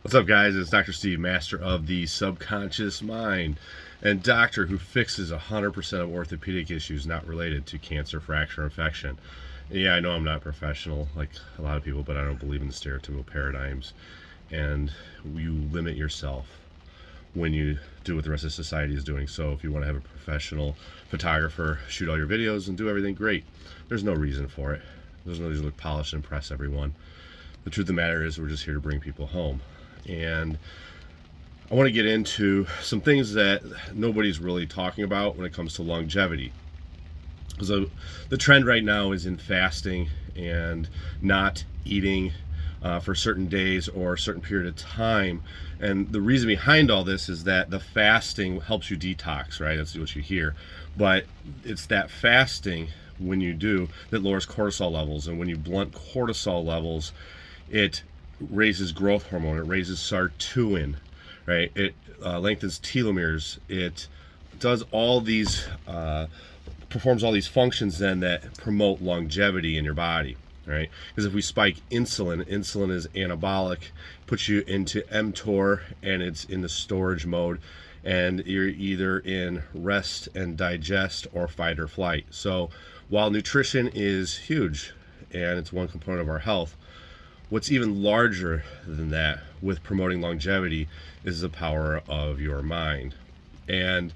What's up, guys? It's Dr. Steve, master of the subconscious mind and doctor who fixes 100% of orthopedic issues not related to cancer, fracture, infection. Yeah, I know I'm not professional like a lot of people, but I don't believe in the stereotypical paradigms. And you limit yourself when you do what the rest of society is doing. So if you want to have a professional photographer shoot all your videos and do everything, great. There's no reason for it. There's no reason to look polished and impress everyone. The truth of the matter is we're just here to bring people home. And I want to get into some things that nobody's really talking about when it comes to longevity. So the trend right now is in fasting and not eating for certain days or a certain period of time. And the reason behind all this is that the fasting helps you detox, right? That's what you hear. But it's that fasting, when you do, that lowers cortisol levels. And when you blunt cortisol levels, it raises growth hormone, it raises sirtuin, right? It lengthens telomeres. It does all these, performs all these functions then that promote longevity in your body, right? Because if we spike insulin is anabolic, puts you into mTOR, and it's in the storage mode, and you're either in rest and digest or fight or flight. So while nutrition is huge and it's one component of our health, what's even larger than that with promoting longevity is the power of your mind. And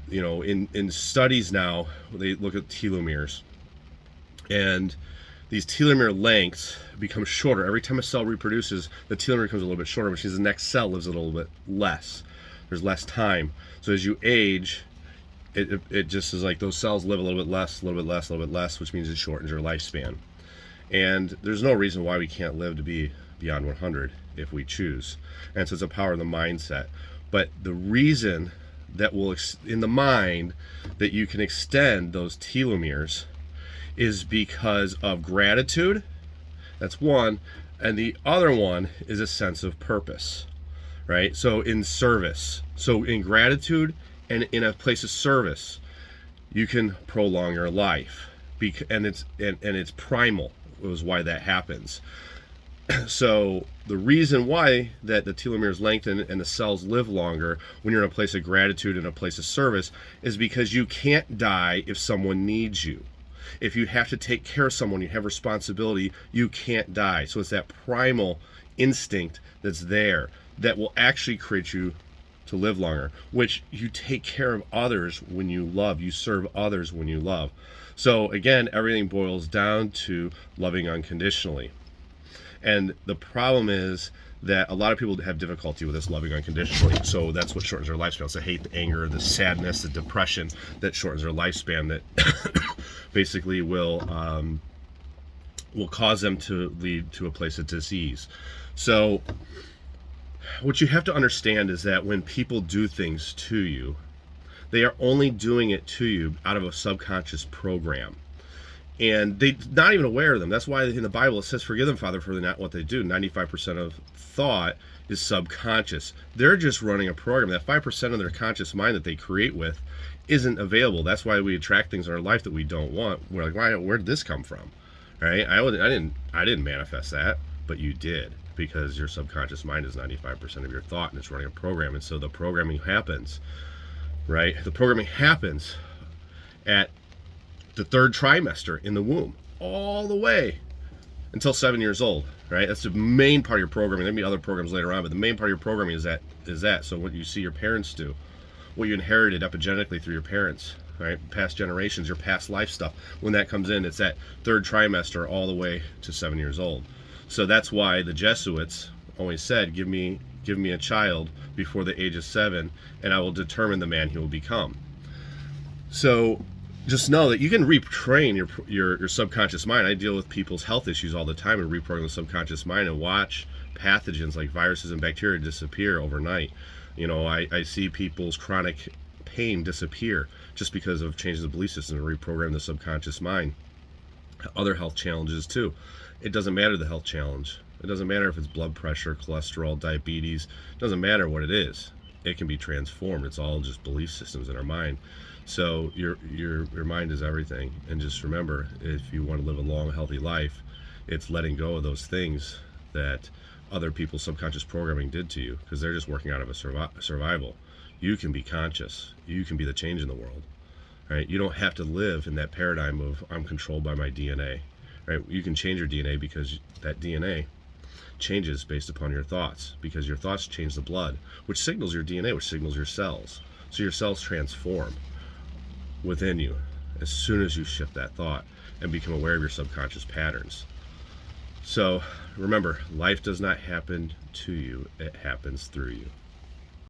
you know, in studies now, they look at telomeres, and these telomere lengths become shorter. Every time a cell reproduces, the telomere becomes a little bit shorter, which means the next cell lives a little bit less. There's less time. So as you age, it just is like those cells live a little bit less, a little bit less, a little bit less, which means it shortens your lifespan. And there's no reason why we can't live to be beyond 100 if we choose. And so it's a power of the mindset. But the reason that will, in the mind, that you can extend those telomeres is because of gratitude. That's one. And the other one is a sense of purpose, right? So in service. So in gratitude and in a place of service, you can prolong your life. And it's primal. Was why that happens. So the reason why that the telomeres lengthen and the cells live longer when you're in a place of gratitude and a place of service is because you can't die if someone needs you. If you have to take care of someone, you have responsibility, you can't die. So it's that primal instinct that's there that will actually create you to live longer, which you take care of others when you love, you serve others when you love. So again, everything boils down to loving unconditionally. And the problem is that a lot of people have difficulty with this loving unconditionally. So that's what shortens their lifespan. It's the hate, the anger, the sadness, the depression that shortens their lifespan, that basically will cause them to lead to a place of disease. So what you have to understand is that when people do things to you, they are only doing it to you out of a subconscious program. And they're not even aware of them. That's why in the Bible it says, forgive them, Father, for not what they do. 95% of thought is subconscious. They're just running a program. That 5% of their conscious mind that they create with isn't available. That's why we attract things in our life that we don't want. We're like, where did this come from? Right? I didn't manifest that, but you did, because your subconscious mind is 95% of your thought, and it's running a program. And so the programming happens. Right? The programming happens at the third trimester in the womb, all the way until 7 years old, right? That's the main part of your programming. There'll be other programs later on, but the main part of your programming is that. So what you see your parents do, what you inherited epigenetically through your parents, right? Past generations, your past life stuff. When that comes in, it's that third trimester all the way to 7 years old. So that's why the Jesuits always said, give me a child before the age of 7, and I will determine the man he will become. So just know that you can retrain your subconscious mind. I deal with people's health issues all the time and reprogram the subconscious mind and watch pathogens like viruses and bacteria disappear overnight. You know, I see people's chronic pain disappear just because of changes of belief system and reprogram the subconscious mind. Other health challenges too. It doesn't matter the health challenge. It doesn't matter if it's blood pressure, cholesterol, diabetes. It doesn't matter what it is. It can be transformed. It's all just belief systems in our mind. So your mind is everything. And just remember, if you want to live a long, healthy life, it's letting go of those things that other people's subconscious programming did to you, because they're just working out of a survival. You can be conscious. You can be the change in the world. Right? You don't have to live in that paradigm of I'm controlled by my DNA. Right? You can change your DNA, because that DNA changes based upon your thoughts, because your thoughts change the blood, which signals your DNA, which signals your cells. So your cells transform within you as soon as you shift that thought and become aware of your subconscious patterns. So remember, life does not happen to you, it happens through you.